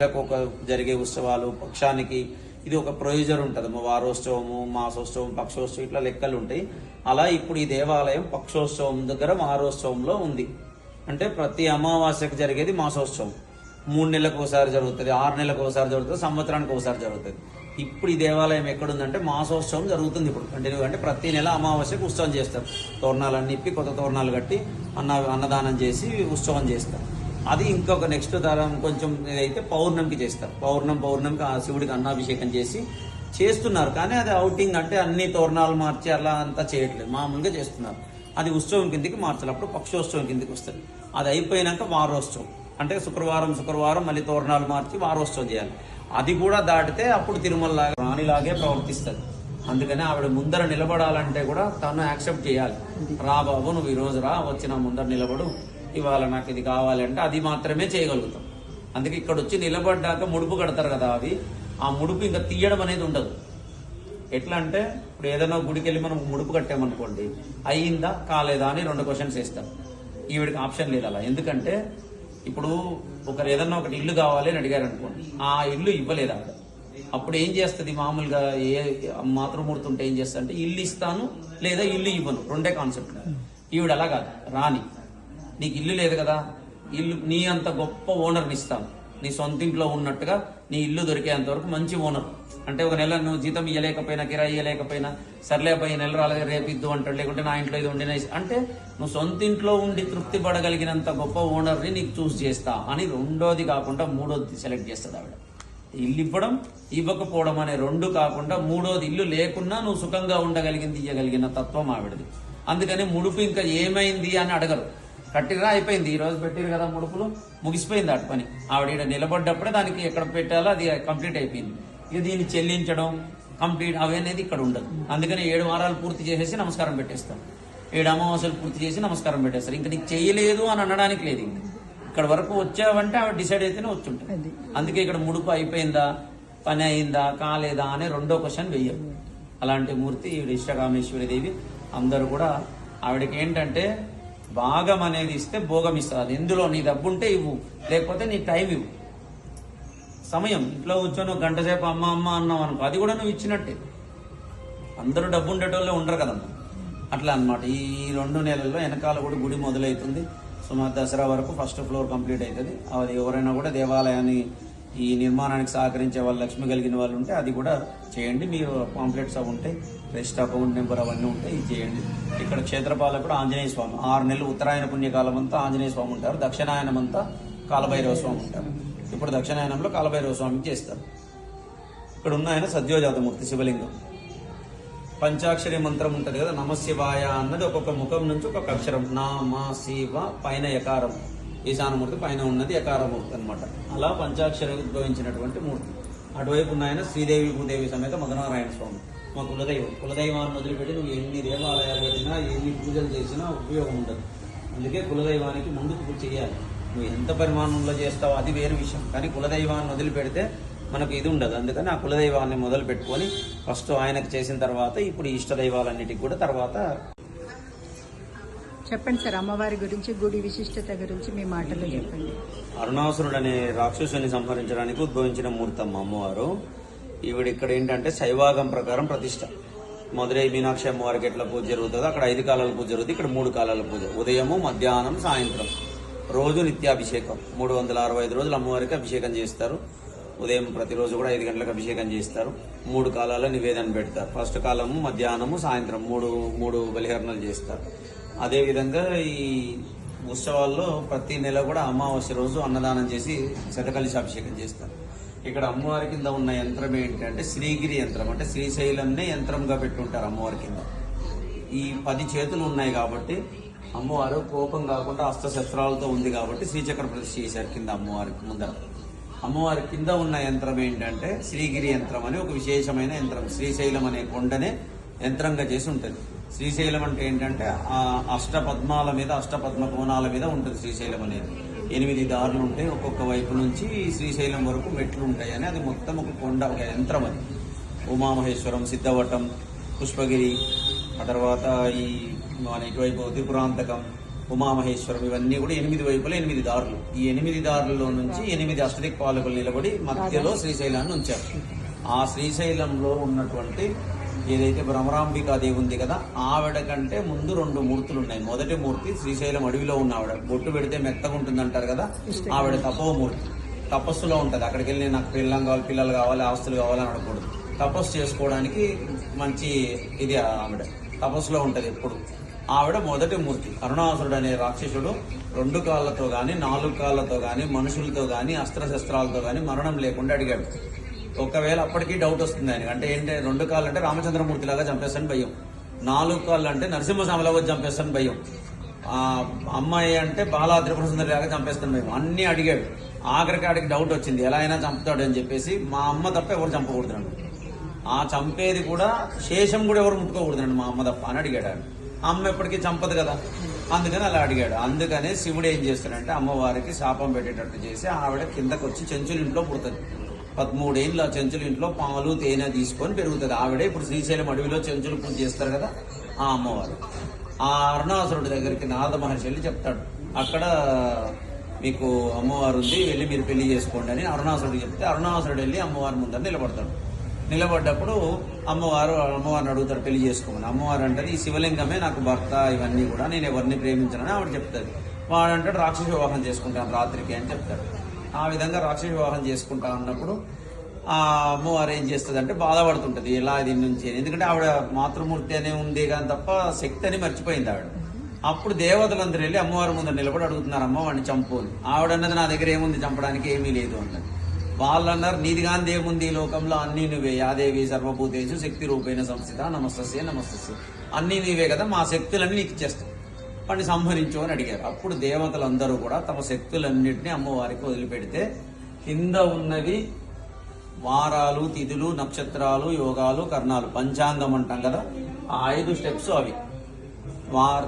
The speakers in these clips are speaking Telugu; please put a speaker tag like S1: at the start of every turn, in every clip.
S1: ఒక జరిగే ఉత్సవాలు పక్షానికి ఇది ఒక ప్రొసీజర్ ఉంటుంది. వారోత్సవము, మాసోత్సవం, పక్షోత్సవం ఇట్లా లెక్కలు ఉంటాయి. అలా ఇప్పుడు ఈ దేవాలయం పక్షోత్సవం దగ్గర వారోత్సవంలో ఉంది. అంటే ప్రతి అమావాస్యకు జరిగేది మాసోత్సవం. 3 నెలలకు ఒకసారి జరుగుతుంది, 6 నెలలకు ఒకసారి జరుగుతుంది, సంవత్సరానికి ఒకసారి జరుగుతుంది. ఇప్పుడు ఈ దేవాలయం ఎక్కడుందంటే మాసోత్సవం జరుగుతుంది ఇప్పుడు కంటిన్యూ. అంటే ప్రతి నెల అమావాస్యకు ఉత్సవం చేస్తారు. తోరణాలన్నీ ఇప్పి కొత్త తోరణాలు కట్టి అన్నదానం చేసి ఉత్సవం చేస్తారు. అది ఇంకొక నెక్స్ట్ తరం కొంచెం ఇదైతే పౌర్ణమికి చేస్తారు. పౌర్ణమికి ఆ శివుడికి అన్నాభిషేకం చేస్తున్నారు. కానీ అది అవుటింగ్ అంటే అన్ని తోరణాలు మార్చి అలా అంతా చేయట్లేదు, మామూలుగా చేస్తున్నారు. అది ఉత్సవం కిందికి మార్చాలి. అప్పుడు పక్షోత్సవం కిందికి వస్తుంది. అది అయిపోయినాక వారోత్సవం అంటే శుక్రవారం మళ్ళీ తోరణాలు మార్చి వారోత్సవం చేయాలి. అది కూడా దాటితే అప్పుడు తిరుమల రాణిలాగే ప్రవర్తిస్తుంది. అందుకని ఆవిడ ముందర నిలబడాలంటే కూడా తను యాక్సెప్ట్ చేయాలి. రా బాబు, నువ్వు ఈ రోజు రా, వచ్చిన ముందర నిలబడు, ఇవాళ నాకు ఇది కావాలంటే అది మాత్రమే చేయగలుగుతాం. అందుకే ఇక్కడ వచ్చి నిలబడ్డాక ముడుపు కడతారు కదా, అవి ఆ ముడుపు ఇంకా తీయడం అనేది ఉండదు. ఎట్లా అంటే ఇప్పుడు ఏదైనా గుడికి వెళ్ళి మనం ముడుపు కట్టామనుకోండి, అయ్యిందా కాలేదా అని 2 క్వశ్చన్స్ వేస్తాం. ఈవిడికి ఆప్షన్ లేదు అలా. ఎందుకంటే ఇప్పుడు ఒకరు ఏదన్నా ఒకటి ఇల్లు కావాలి అని అడిగారు అనుకోండి, ఆ ఇల్లు ఇవ్వలేదు ఆవిడ. అప్పుడు ఏం చేస్తుంది, మామూలుగా ఏ మాతృమూర్తి ఉంటే ఏం చేస్తా అంటే ఇల్లు ఇస్తాను లేదా ఇల్లు ఇవ్వను, 2 కాన్సెప్ట్. ఈవిడ అలా కాదు, రాని నీకు ఇల్లు లేదు కదా, ఇల్లు నీ అంత గొప్ప ఓనర్ని ఇస్తాను, నీ సొంత ఇంట్లో ఉన్నట్టుగా నీ ఇల్లు దొరికేంత వరకు మంచి ఓనర్. అంటే ఒక నెల నువ్వు జీతం ఇవ్వలేకపోయినా, కిరాయి ఇవ్వలేకపోయినా, సర్లే ఈ నెల రాలేదు రేపు ఇద్దు అంటాడు, లేకుంటే నా ఇంట్లో ఇది ఉండిన అంటే నువ్వు సొంత ఇంట్లో ఉండి తృప్తి పడగలిగినంత గొప్ప ఓనర్ని నీకు చూస్ చేస్తా అని 2వది కాకుండా 3వది సెలెక్ట్ చేస్తుంది ఆవిడ. ఇల్లు ఇవ్వడం ఇవ్వకపోవడం అనే 2 కాకుండా 3వది ఇల్లు లేకున్నా నువ్వు సుఖంగా ఉండగలిగింది ఇవ్వగలిగిన తత్వం ఆవిడది. అందుకని ముడుపు ఇంకా ఏమైంది అని అడగరు. కట్టిరా అయిపోయింది, ఈ రోజు పెట్టిరు కదా ముడుపులు, ముగిసిపోయింది అటు పని. ఆవిడ నిలబడ్డప్పుడే దానికి ఎక్కడ పెట్టాలో అది కంప్లీట్ అయిపోయింది. ఇక దీన్ని చెల్లించడం కంప్లీట్ అవి అనేది ఇక్కడ ఉండదు. అందుకని 7 వారాలు పూర్తి చేసేసి నమస్కారం పెట్టేస్తాం, 7 అమావాస్యలు పూర్తి చేసి నమస్కారం పెట్టేస్తారు. ఇంకా నీకు చేయలేదు అని అనడానికి లేదు. ఇంకా ఇక్కడ వరకు వచ్చావంటే ఆవిడ డిసైడ్ అయితేనే వచ్చుంటుంది. అందుకే ఇక్కడ ముడుపు అయిపోయిందా, పని అయిందా, కాలేదా అనే 2వ క్వశ్చన్ వెయ్యరు. అలాంటి మూర్తి ఈవిడ ఇష్టకామేశ్వరి దేవి. అందరూ కూడా ఆవిడకి ఏంటంటే భాగం అనేది ఇస్తే భోగం ఇస్తుంది. ఎందులో నీ డబ్బుంటే ఇవ్వు, లేకపోతే నీ టైం ఇవ్వు, సమయం. ఇంట్లో కూర్చొని 1 గంట సేపు అమ్మ అమ్మ అన్నావు అనుకో, అది కూడా నువ్వు ఇచ్చినట్టే. అందరూ డబ్బు ఉండేటోళ్ళే ఉండరు కదమ్మా, అట్లా అనమాట. ఈ 2 నెలల్లో వెనకాల కూడా గుడి మొదలవుతుంది. సుమారు దసరా వరకు ఫస్ట్ ఫ్లోర్ కంప్లీట్ అవుతుంది. అది ఎవరైనా కూడా దేవాలయాన్ని ఈ నిర్మాణానికి సహకరించే వాళ్ళు, లక్ష్మి కలిగిన వాళ్ళు ఉంటే అది కూడా చేయండి. మీరు పాంప్లెట్స్ అవి ఉంటాయి, రెస్ట్ అకౌంట్ నెంబర్ అవన్నీ ఉంటాయి, ఇది చేయండి. ఇక్కడ క్షేత్రపాలకుడు ఆంజనేయ స్వామి, 6 నెలలు ఉత్తరాయణ పుణ్యకాలం అంతా ఆంజనేయ స్వామి ఉంటారు, దక్షిణాయనం అంతా కాలభైరవ స్వామి ఉంటారు. ఇప్పుడు దక్షిణాయనంలో కాలభైరవ స్వామికి చేస్తారు. ఇక్కడ ఉన్న ఆయన సద్యోజాతమూర్తి శివలింగం. పంచాక్షరి మంత్రం ఉంటుంది కదా, నమశివాయ అన్నది ఒక్కొక్క ముఖం నుంచి ఒక్కొక్క అక్షరం. నామ శివ పైన యకారం, ఈశానమూర్తి పైన ఉన్నది యకారమూర్తి అనమాట. అలా పంచాక్షరి ఉద్భవించినటువంటి మూర్తి. అటువైపు ఉన్న ఆయన శ్రీదేవి భూదేవి సమేత మధునారాయణ స్వామి, మా కులదైవాన్ని వదిలిపెట్టి నువ్వు ఎన్ని దేవాలయాలు పెట్టినా, ఎన్ని పూజలు చేసినా ఉపయోగం ఉండదు. అందుకే కులదైవానికి ముందు పూజ చేయాలి. నువ్వు ఎంత పరిమాణంలో చేస్తావో అది వేరే విషయం, కానీ కులదైవాన్ని వదిలిపెడితే మనకు ఇది ఉండదు. అందుకని ఆ కులదైవాన్ని మొదలు పెట్టుకొని ఫస్ట్ ఆయనకు చేసిన తర్వాత ఇప్పుడు ఇష్టదైవాలన్నిటికి కూడా తర్వాత.
S2: చెప్పండి సార్, అమ్మవారి గురించి, గుడి విశిష్టత గురించి మీ మాటల్లో చెప్పండి.
S1: అరుణాసురుడు అనే రాక్షసుని సంహరించడానికి ఉద్భవించిన మూర్తమ్మ అమ్మవారు. ఈవిడ ఇక్కడ ఏంటంటే శైవాగం ప్రకారం ప్రతిష్ట. మధురై మీనాక్షి అమ్మవారికి ఎట్లా పూజ జరుగుతుందో అక్కడ 5 కాలాల పూజ జరుగుతుంది, ఇక్కడ 3 కాలాల పూజ. ఉదయము, మధ్యాహ్నం, సాయంత్రం, రోజు నిత్యాభిషేకం. 365 రోజులు అమ్మవారికి అభిషేకం చేస్తారు. ఉదయం ప్రతిరోజు కూడా 5 గంటలకు అభిషేకం చేస్తారు. 3 కాలాల నివేదన పెడతారు. ఫస్ట్ కాలము, మధ్యాహ్నము, సాయంత్రం 3 బలిహరణలు చేస్తారు. అదేవిధంగా ఈ ఉత్సవాల్లో ప్రతి నెల కూడా అమావాస్య రోజు అన్నదానం చేసి శతకలిశ అభిషేకం చేస్తారు. ఇక్కడ అమ్మవారి కింద ఉన్న యంత్రం ఏంటంటే శ్రీగిరి యంత్రం, అంటే శ్రీశైలంనే యంత్రంగా పెట్టుంటారు అమ్మవారి కింద. ఈ 10 చేతులు ఉన్నాయి కాబట్టి అమ్మవారు కోపం కాకుండా అస్త్రశస్త్రాలతో ఉంది కాబట్టి శ్రీచక్ర ప్రతిష్ఠ చేశారు కింద అమ్మవారికి ముందర. అమ్మవారి కింద ఉన్న యంత్రం ఏంటంటే శ్రీగిరి యంత్రం అని ఒక విశేషమైన యంత్రం. శ్రీశైలం అనే కొండనే యంత్రంగా చేసి ఉంటుంది. శ్రీశైలం అంటే ఏంటంటే ఆ అష్టపద్మాల మీద, అష్టపద్మ కోణాల మీద ఉంటుంది శ్రీశైలం అనేది. 8 దారులు ఉంటాయి, ఒక్కొక్క వైపు నుంచి శ్రీశైలం వరకు మెట్లు ఉంటాయి అని అది మొత్తం ఒక కొండ, ఒక యంత్రం. అది ఉమామహేశ్వరం, సిద్ధవటం, పుష్పగిరి, ఆ తర్వాత ఈ మన ఇటువైపు త్రిపురాంతకం, ఉమామహేశ్వరం ఇవన్నీ కూడా 8 వైపులు 8 దారులు. ఈ 8 దారుల్లో నుంచి 8 అష్టదిక్పాలకులు నిలబడి మధ్యలో శ్రీశైలాన్ని ఉంచారు. ఆ శ్రీశైలంలో ఉన్నటువంటి ఏదైతే భ్రమరాంబికాదేవి ఉంది కదా, ఆవిడ కంటే ముందు 2 మూర్తులు ఉన్నాయి. మొదటి మూర్తి శ్రీశైలం అడవిలో ఉన్న ఆవిడ, బొట్టు పెడితే మెత్తగా ఉంటుంది అంటారు కదా, ఆవిడ తపోమూర్తి. తపస్సులో ఉంటుంది. అక్కడికి వెళ్ళి నాకు పిల్లలు కావాలి, ఆస్తులు కావాలని అడగకూడదు. తపస్సు చేసుకోవడానికి మంచి ఇది ఆవిడ తపస్సులో ఉంటది ఎప్పుడు. ఆవిడ మొదటి మూర్తి. అరుణాసురుడు అనే రాక్షసుడు 2 కాళ్ళతో గాని 4 కాళ్ళతో గాని మనుషులతో గాని అస్త్రశస్త్రాలతో గాని మరణం లేకుండా అడిగాడు. ఒకవేళ అప్పటికీ డౌట్ వస్తుంది ఆయనకి. అంటే ఏంటి, 2 కాళ్ళు అంటే రామచంద్రమూర్తి లాగా చంపేస్తాను భయం, 4 కాళ్ళు అంటే నరసింహస్వామిలాగా వచ్చి చంపేస్తాను భయం, అమ్మాయి అంటే బాలా త్రిపుర సుందరి లాగా చంపేస్తాను భయం, అన్ని అడిగాడు. ఆఖరికి ఆడికి డౌట్ వచ్చింది, ఎలా అయినా చంపుతాడు అని చెప్పేసి మా అమ్మ తప్ప ఎవరు చంపకూడదండి, ఆ చంపేది కూడా శేషం కూడా ఎవరు ముట్టుకోకూడదండి మా అమ్మ తప్ప అని అడిగాడు ఆయన. అమ్మ ఎప్పటికీ చంపదు కదా, అందుకని అలా అడిగాడు. అందుకనే శివుడు ఏం చేస్తాడంటే అమ్మవారికి శాపం పెట్టేటట్టు చేసి ఆవిడ కిందకు వచ్చి చెంచుల ఇంట్లో పుడుతుంది. 13 ఏళ్ళు ఆ చెంచుల ఇంట్లో పాలు తేనె తీసుకొని పెరుగుతుంది. ఆవిడే ఇప్పుడు శ్రీశైలం అడవిలో చెంచులు పూజ చేస్తారు కదా ఆ అమ్మవారు. ఆ అరుణాసురుడి దగ్గరికి నారద మహర్షి వెళ్ళి చెప్తాడు, అక్కడ మీకు అమ్మవారు ఉంది, వెళ్ళి మీరు పెళ్లి చేసుకోండి అని అరుణాసురుడు చెప్తే అరుణాసురుడు వెళ్ళి అమ్మవారి ముందర నిలబడతాడు. నిలబడ్డప్పుడు అమ్మవారిని అడుగుతాడు పెళ్లి చేసుకోమని. అమ్మవారు అంటారు, ఈ శివలింగమే నాకు భర్త, ఇవన్నీ కూడా నేను ఎవరిని ప్రేమించనని ఆవిడ చెప్తాడు. వాడు అంటాడు, రాక్షస వివాహం చేసుకుంటాను రాత్రికి అని చెప్తాడు. ఆ విధంగా రాక్షస వివాహం చేసుకుంటా అన్నప్పుడు ఆ అమ్మవారు ఏం చేస్తుంది అంటే బాధపడుతుంటది, ఎలా దీని నుంచి. ఎందుకంటే ఆవిడ మాతృమూర్తి అనే ఉంది కానీ తప్ప శక్తి అని మర్చిపోయింది ఆవిడ. అప్పుడు దేవతలందరూ వెళ్ళి అమ్మవారి ముందు నిలబడి అడుగుతున్నారు, అమ్మ వాడిని చంపు అని. ఆవిడ అన్నది, నా దగ్గర ఏముంది చంపడానికి, ఏమీ లేదు అన్నది. వాళ్ళు అన్నారు, నీది గాంధీ ఏముంది ఈ లోకంలో, అన్ని నువ్వే, యాదేవి సర్వభూతేషు శక్తి రూపేణ సంస్థిత, నమస్తస్యే నమస్తస్యే, అన్ని నీవే కదా, మా శక్తులన్నీ నీకు ఇచ్చేస్తాం, వాడిని సంహరించు అని అడిగారు. అప్పుడు దేవతలందరూ కూడా తమ శక్తులన్నింటినీ అమ్మవారికి వదిలిపెడితే కింద ఉన్నవి వారాలు, తిథులు, నక్షత్రాలు, యోగాలు, కర్ణాలు, పంచాంగం అంటాం కదా, ఆ 5 స్టెప్స్ అవి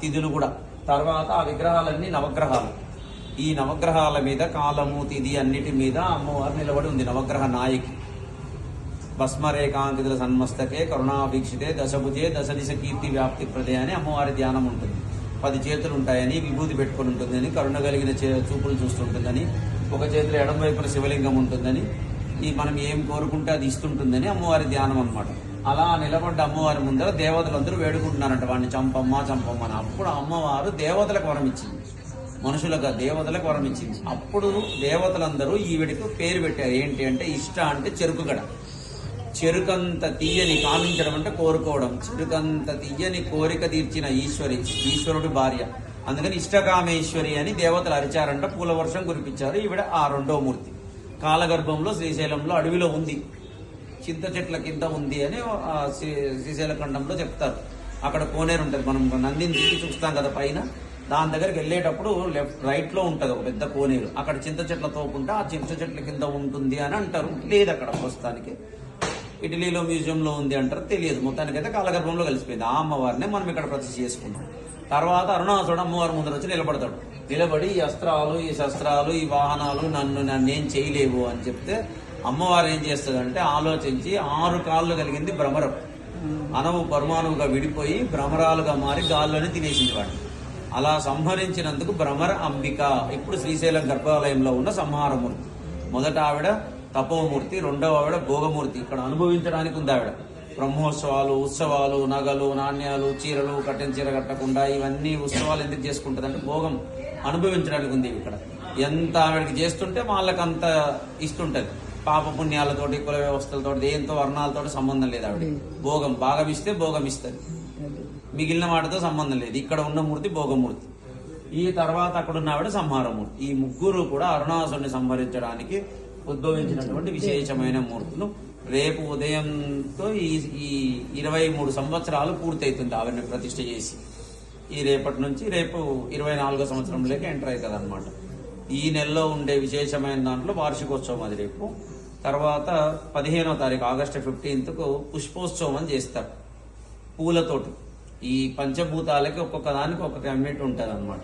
S1: తిథులు కూడా. తర్వాత ఆ విగ్రహాలన్నీ నవగ్రహాలు. ఈ నవగ్రహాల మీద కాలము, తిథి అన్నిటి మీద అమ్మవారు నిలబడి ఉంది. నవగ్రహ నాయకి భస్మరేకాంకితుల సన్మస్తకే కరుణాభీక్షితే దశభుజే దశ దిశ కీర్తి వ్యాప్తి ప్రదే అని అమ్మవారి ధ్యానం ఉంటుంది. 10 చేతులు ఉంటాయని, విభూతి పెట్టుకుని ఉంటుందని, కరుణ కలిగిన చూపులు చూస్తుంటుందని, ఒక చేతిలో ఎడం వైపున శివలింగం ఉంటుందని, ఈ మనం ఏం కోరుకుంటే అది ఇస్తుంటుందని అమ్మవారి ధ్యానం అన్నమాట. అలా నిలబడ్డ అమ్మవారి ముందర దేవతలందరూ వేడుకుంటున్నారంట, వాడిని చంపమ్మా చంపమ్మని. అప్పుడు అమ్మవారు దేవతలకు వరం ఇచ్చింది, మనుషులుగా దేవతలకు వరం ఇచ్చింది. అప్పుడు దేవతలందరూ ఈవిడికి పేరు పెట్టారు. ఏంటి అంటే ఇష్ట అంటే చెరుకుగడ. చెరుకంత తీయని, కామించడం అంటే కోరుకోవడం, చెరుకంత తీయని కోరిక తీర్చిన ఈశ్వరుడి భార్య. అందుకని ఇష్టకామేశ్వరి అని దేవతలు అరిచారంట, పూల వర్షం కురిపించారు. ఈవిడ ఆ 2వ మూర్తి. కాలగర్భంలో శ్రీశైలంలో అడవిలో ఉంది, చింత చెట్ల కింద ఉంది అని శ్రీశైల ఖండంలో చెప్తారు. అక్కడ కోనేరు ఉంటుంది, మనం నందిని దిగి చూస్తాం కదా పైన, దాని దగ్గరికి వెళ్ళేటప్పుడు రైట్ లో ఉంటది ఒక పెద్ద కోనేరు. అక్కడ చింత చెట్ల తోపుంటే ఆ చింత చెట్ల కింద ఉంటుంది అని అంటారు. లేదు అక్కడ ప్రస్తుతానికి, ఇటలీలో మ్యూజియంలో ఉంది అంటారు, తెలియదు. మొత్తానికైతే కాలగర్భంలో కలిసిపోయింది. ఆ అమ్మవారిని మనం ఇక్కడ ప్రతిష్ఠ చేసుకున్నాం. తర్వాత అరుణాసురుడు అమ్మవారి ముందర వచ్చి నిలబడతాడు. నిలబడి ఈ అస్త్రాలు, ఈ శస్త్రాలు, ఈ వాహనాలు నన్నేం చేయలేవు అని చెప్తే అమ్మవారు ఏం చేస్తుందంటే ఆలోచించి 6 కాళ్ళు కలిగింది భ్రమరం, అణువు పరమాణువుగా విడిపోయి భ్రమరాలుగా మారి గాల్లోనే తినేసింది వాడిని. అలా సంహరించినందుకు భ్రమర అంబిక ఇప్పుడు శ్రీశైలం గర్భాలయంలో ఉన్న సంహారమూర్తి. మొదట ఆవిడ తపోమూర్తి, 2వ ఆవిడ భోగమూర్తి. ఇక్కడ అనుభవించడానికి ఉంది ఆవిడ. బ్రహ్మోత్సవాలు, ఉత్సవాలు, నగలు, నాణ్యాలు, చీరలు, కట్టిన చీర కట్టకుండా ఇవన్నీ ఉత్సవాలు ఎందుకు చేసుకుంటుంది అంటే భోగం అనుభవించడానికి ఉంది ఇక్కడ. ఎంత ఆవిడకి చేస్తుంటే వాళ్ళకంత ఇస్తుంటది. పాప పుణ్యాలతోటి, కుల వ్యవస్థలతో, దేంతో వర్ణాలతో సంబంధం లేదు ఆవిడ. భోగం భాగం ఇస్తే భోగం ఇస్తుంది, మిగిలిన వాటితో సంబంధం లేదు. ఇక్కడ ఉన్న మూర్తి భోగమూర్తి. ఈ తర్వాత అక్కడ ఉన్న ఆవిడ సంహారమూర్తి. ఈ ముగ్గురు కూడా అరుణాసురుని సంహరించడానికి ఉద్భవించినటువంటి విశేషమైన మూర్తులు. రేపు ఉదయంతో ఈ 23 సంవత్సరాలు పూర్తవుతుంది ఆవిడని ప్రతిష్ఠ చేసి. ఈ రేపటి నుంచి రేపు 24వ సంవత్సరంలోకి ఎంటర్ అవుతుంది అనమాట. ఈ నెలలో ఉండే విశేషమైన దాంట్లో వార్షికోత్సవం అది రేపు. తర్వాత 15వ తారీఖు ఆగస్టు 15కు పుష్పోత్సవం అని చేస్తారు పూలతోటి. ఈ పంచభూతాలకి ఒక్కొక్క దానికి ఒక్కొక్క యూనిట్ ఉంటుంది అనమాట.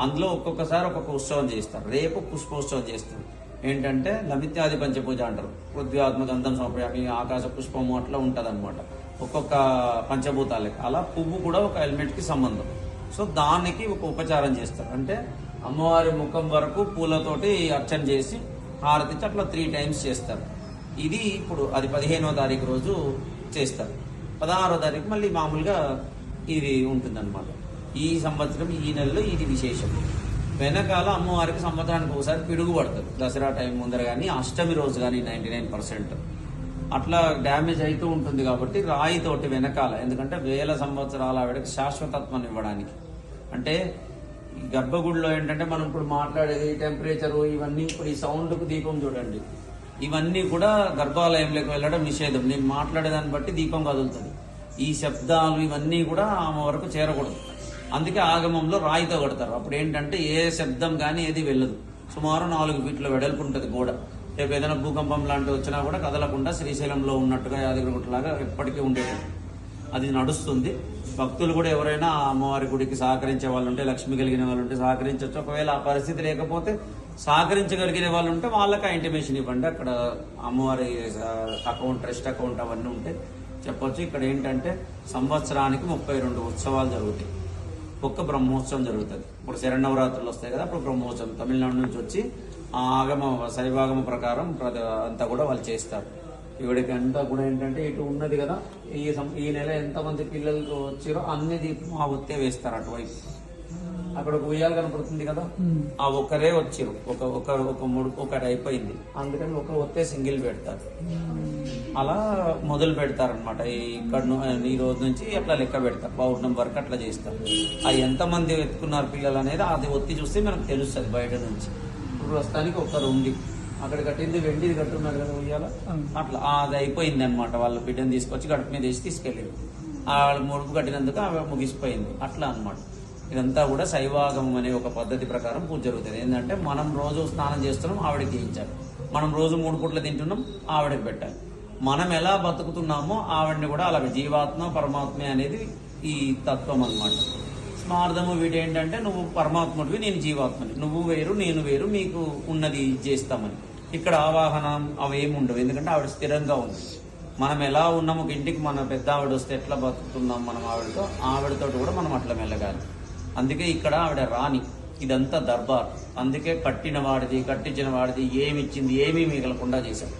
S1: అందులో ఒక్కొక్కసారి ఒక్కొక్క ఉత్సవం చేస్తారు. రేపు పుష్పోత్సవం చేస్తారు. ఏంటంటే లమిత్యాది పంచపూజ అంటారు. పృథ్వీఆత్మ గంధం సమర్పయామి, ఆకాశ పుష్పము అట్లా ఉంటుంది అనమాట ఒక్కొక్క పంచభూతాలకి. అలా పువ్వు కూడా ఒక ఎలిమెంట్ కి సంబంధం. సో దానికి ఒక ఉపచారం చేస్తారు. అంటే అమ్మవారి ముఖం వరకు పూలతోటి అర్చన చేసి హారతిచ్చి అట్లా 3 times చేస్తారు. ఇది ఇప్పుడు అది 15వ తారీఖు రోజు చేస్తారు. 16వ తారీఖు మళ్ళీ మామూలుగా ఇది ఉంటుందన్నమాట. ఈ సంవత్సరం ఈ నెలలో ఇది విశేషం. వెనకాల అమ్మవారికి సంవత్సరానికి ఒకసారి పిడుగు పడుతుంది. దసరా టైం ముందర కానీ అష్టమి రోజు కానీ 99% అట్లా డ్యామేజ్ అవుతూ ఉంటుంది. కాబట్టి రాయితోటి వెనకాల, ఎందుకంటే వేల సంవత్సరాల ఆవిడకి శాశ్వతత్వాన్ని ఇవ్వడానికి. అంటే ఈ గర్భగుడిలో ఏంటంటే మనం ఇప్పుడు మాట్లాడేది టెంపరేచరు ఇవన్నీ, ఇప్పుడు ఈ సౌండ్కు దీపం చూడండి, ఇవన్నీ కూడా గర్భాలయంలోకి వెళ్ళడం నిషేధం. నేను మాట్లాడేదాన్ని బట్టి దీపం కదులుతుంది. ఈ శబ్దాలు ఇవన్నీ కూడా ఆమె వరకు చేరకూడదు. అందుకే ఆగమంలో రాయితో కడతారు. అప్పుడు ఏంటంటే ఏ శబ్దం కానీ ఏది వెళ్ళదు. సుమారు 4 ఫీట్ల వెడల్పు ఉంటుంది గోడ. రేపు ఏదైనా భూకంపం లాంటివి వచ్చినా కూడా కదలకుండా శ్రీశైలంలో ఉన్నట్టుగా యాదగిరిగుట్టలాగా ఎప్పటికీ ఉండేది. అది నడుస్తుంది. భక్తులు కూడా ఎవరైనా అమ్మవారి గుడికి సహకరించే వాళ్ళు ఉంటే, లక్ష్మి కలిగిన వాళ్ళు ఉంటే సహకరించవచ్చు. ఒకవేళ ఆ పరిస్థితి లేకపోతే సహకరించగలిగిన వాళ్ళు ఉంటే వాళ్ళకి ఆ ఇంటిమేషన్ ఇవ్వండి. అక్కడ అమ్మవారి అకౌంట్, ట్రస్ట్ అకౌంట్ అవన్నీ ఉంటే చెప్పొచ్చు. ఇక్కడ ఏంటంటే సంవత్సరానికి 32 ఉత్సవాలు జరుగుతాయి. ఒక్క బ్రహ్మోత్సవం జరుగుతుంది. ఇప్పుడు శరణవరాత్రులు వస్తాయి కదా, అప్పుడు బ్రహ్మోత్సవం తమిళనాడు నుంచి వచ్చి ఆ ఆగమ శైవాగమ ప్రకారం అంతా కూడా వాళ్ళు చేస్తారు. ఇవిడికి అంతా కూడా ఏంటంటే ఇటు ఉన్నది కదా, ఈ నెల ఎంతమంది పిల్లలు వచ్చారో అన్ని దీపం ఆ ఒత్తే వేస్తారు అటువైపు. అక్కడ ఒక ఉయ్యాలు కనపడుతుంది కదా, ఆ ఒక్కరే వచ్చారు. ఒకటి అయిపోయింది, అందుకని ఒక ఒత్తే సింగిల్ పెడతారు. అలా మొదలు పెడతారనమాట. ఇక్కడ ఈ రోజు నుంచి అట్లా లెక్క పెడతారు. పౌర్ణం వరకు అట్లా చేస్తారు. అది ఎంతమంది ఎత్తుకున్నారు పిల్లలు అనేది అది ఒత్తి చూస్తే మనకు తెలుస్తుంది బయట నుంచి. ఇప్పుడు ప్రస్తుతానికి ఒకరు ఉంది, అక్కడ కట్టింది వెండిది కట్టున్నారు కదా ఉయ్యాల, అట్లా అది అయిపోయింది అనమాట. వాళ్ళ బిడ్డను తీసుకొచ్చి గడప మీద వేసి తీసుకెళ్ళారు. వాళ్ళు ముడుపు కట్టినందుకు ఆమె ముగిసిపోయింది. అట్లా అనమాట. ఇదంతా కూడా శైవాగమం అనే ఒక పద్ధతి ప్రకారం పూజ జరుగుతుంది. ఏంటంటే మనం రోజు స్నానం చేస్తున్నాం, ఆవిడకి చేయించాలి. మనం రోజు 3 పూట్ల తింటున్నాం, ఆవిడకి పెట్టాలి. మనం ఎలా బతుకుతున్నామో ఆవిడని కూడా అలాగే జీవాత్మ పరమాత్మ అనేది ఈ తత్వం అన్నమాట. స్మార్థము వీటి ఏంటంటే నువ్వు పరమాత్ముడివి, నేను జీవాత్మని, నువ్వు వేరు నేను వేరు, మీకు ఉన్నది చేస్తామని. ఇక్కడ ఆవాహనం అవేమి ఉండవు, ఎందుకంటే ఆవిడ స్థిరంగా ఉంది. మనం ఎలా ఉన్నాము, ఇంటికి మన పెద్ద ఆవిడ వస్తే ఎట్లా బతుకుతున్నాం మనం ఆవిడతో కూడా మనం అట్లా మెల్లగాలి. అందుకే ఇక్కడ ఆవిడ రాణి, ఇదంతా దర్బార్. అందుకే కట్టిన వాడిది కట్టించిన వాడిది ఏమి ఇచ్చింది ఏమీ మిగలకుండా చేశాం.